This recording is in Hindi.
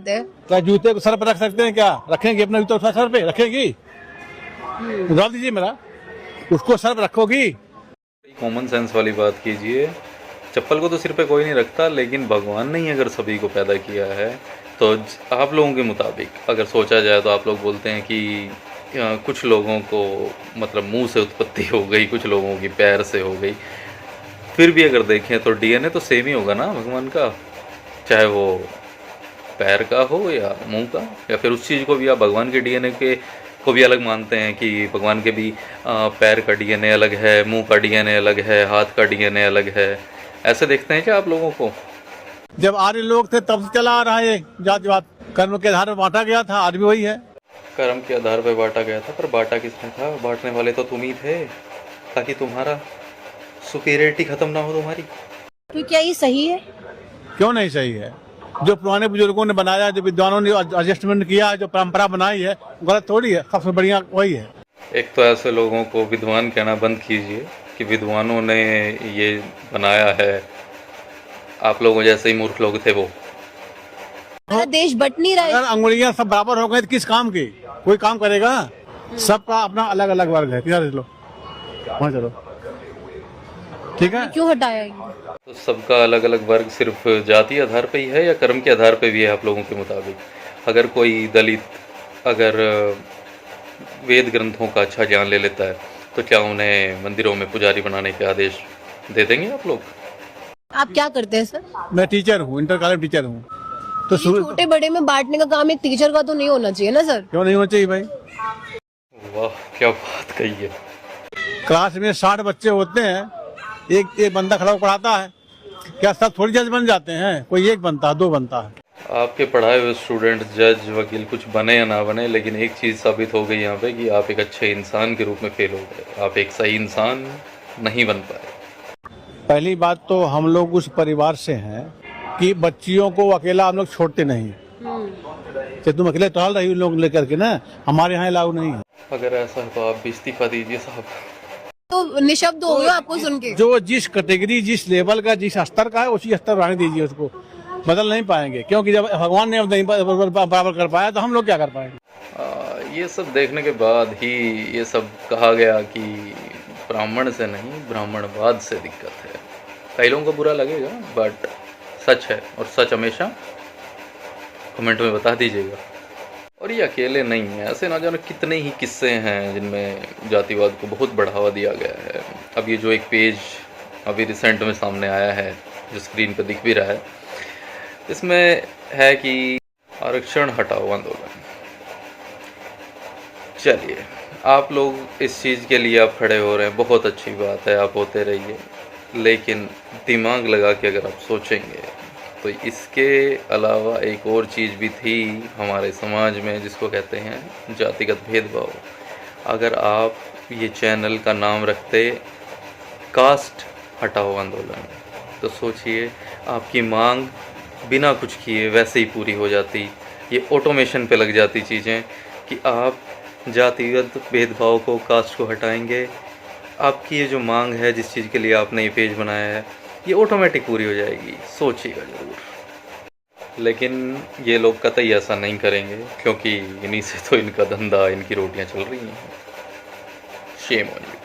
जाते हैं। क्या जूते को सर पर रख सकते हैं? क्या रखेंगे अपने जूते सर पे रखेगी? जवाब दीजिए मेरा, उसको सर पर रखोगी? कॉमन सेंस वाली बात कीजिए। चप्पल को तो सिर पे कोई नहीं रखता, लेकिन भगवान ने ही अगर सभी को पैदा किया है तो आप लोगों के मुताबिक अगर सोचा जाए तो आप लोग बोलते हैं कि कुछ लोगों को मतलब मुंह से उत्पत्ति हो गई, कुछ लोगों की पैर से हो गई। फिर भी अगर देखें तो डीएनए तो सेम ही होगा ना भगवान का, चाहे वो पैर का हो या मुंह का, या फिर उस चीज़ को भी आप भगवान के डीएनए के को भी अलग मानते हैं कि भगवान के भी पैर का डीएनए अलग है, मुंह का डीएनए अलग है, हाथ का डीएनए अलग है। ऐसे देखते हैं क्या आप लोगों को? जब आर्य लोग थे तब से चला आ रहा है ये जातिवाद, कर्म के आधार पर बांटा गया था, आज भी वही है। कर्म के आधार पर बांटा गया था, पर बांटा किसने था? बांटने वाले तो तुम ही थे, ताकि तुम्हारा सुपीरियरिटी खत्म ना हो तुम्हारी। तो क्या ये सही है? क्यों नहीं सही है? जो पुराने बुजुर्गों ने बनाया, जो विद्वानों ने एडजस्टमेंट किया, जो परंपरा बनाई है, गलत थोड़ी है। सबसे बढ़िया वही है। एक तो ऐसे लोगों को विद्वान कहना बंद कीजिए कि विद्वानों ने ये बनाया है। आप लोगों जैसे ही मूर्ख लोग थे वो। हमारा देश बट नहीं रहा है। अगर अंगुलियां सब बराबर हो गई तो किस काम की? कोई काम करेगा? सबका अपना अलग अलग वर्ग है। किधर चलो, वहाँ चलो, ठीक है। क्यों हटाया? तो सबका अलग अलग वर्ग सिर्फ जाति आधार पे ही है या कर्म के आधार पे भी है आप लोगों के मुताबिक? अगर कोई दलित अगर वेद ग्रंथों का अच्छा ज्ञान ले लेता है तो क्या उन्हें मंदिरों में पुजारी बनाने के आदेश दे देंगे आप लोग? आप क्या करते हैं सर? मैं टीचर हूँ, इंटर कॉलेज टीचर हूँ। तो छोटे बड़े में बांटने का काम एक टीचर का तो नहीं होना चाहिए ना सर? क्यों नहीं होना चाहिए भाई? वाह, क्या बात कही है। क्लास में 60 बच्चे होते हैं, एक बंदा खड़ा होकर पढ़ाता है। क्या सब थोड़ी जज बन जाते हैं? कोई एक बनता है, दो बनता है। आपके पढ़ाए हुए स्टूडेंट जज वकील कुछ बने या ना बने, लेकिन एक चीज़ साबित हो गई यहाँ पे कि आप एक अच्छे इंसान के रूप में फेल हो गए। आप एक सही इंसान नहीं बन पाए। पहली बात तो हम लोग उस परिवार से हैं कि बच्चियों को अकेला हम लोग छोड़ते नहीं। तो तुम अकेले टहल रही लोग लेकर के ना, हमारे यहाँ अलाउ नहीं है। अगर ऐसा है तो आप भी इस्तीफा दीजिए साहब। तो निशब्द हो गया आपको सुन के। जो जिस कैटेगरी, जिस लेवल का, जिस स्तर का है, उसी स्तर बढ़ाने दीजिए उसको। बदल नहीं पाएंगे, क्योंकि जब भगवान ने नहीं बराबर कर पाया तो हम लोग क्या कर पाएंगे? ये सब देखने के बाद ही ये सब कहा गया कि ब्राह्मण से नहीं ब्राह्मणवाद से दिक्कत है। कई लोगों को बुरा लगेगा, बट सच है, और सच हमेशा कमेंट में बता दीजिएगा। और ये अकेले नहीं है, ऐसे ना जाने कितने ही किस्से हैं जिनमें जातिवाद को बहुत बढ़ावा दिया गया है। अब ये जो एक पेज अभी रिसेंट में सामने आया है, जो स्क्रीन पर दिख भी रहा है, इसमें है कि आरक्षण हटाओ आंदोलन। चलिए, आप लोग इस चीज़ के लिए आप खड़े हो रहे हैं, बहुत अच्छी बात है, आप होते रहिए। लेकिन दिमाग लगा के अगर आप सोचेंगे तो इसके अलावा एक और चीज़ भी थी हमारे समाज में, जिसको कहते हैं जातिगत भेदभाव। अगर आप ये चैनल का नाम रखते कास्ट हटाओ आंदोलन, तो सोचिए आपकी मांग बिना कुछ किए वैसे ही पूरी हो जाती। ये ऑटोमेशन पे लग जाती चीज़ें कि आप जातिगत भेदभाव को, कास्ट को हटाएंगे। आपकी ये जो मांग है, जिस चीज़ के लिए आपने ये पेज बनाया है, ये ऑटोमेटिक पूरी हो जाएगी। सोचिएगा ज़रूर। लेकिन ये लोग कतई ऐसा नहीं करेंगे, क्योंकि इन्हीं से तो इनका धंधा, इनकी रोटियां चल रही हैं। Shame on you.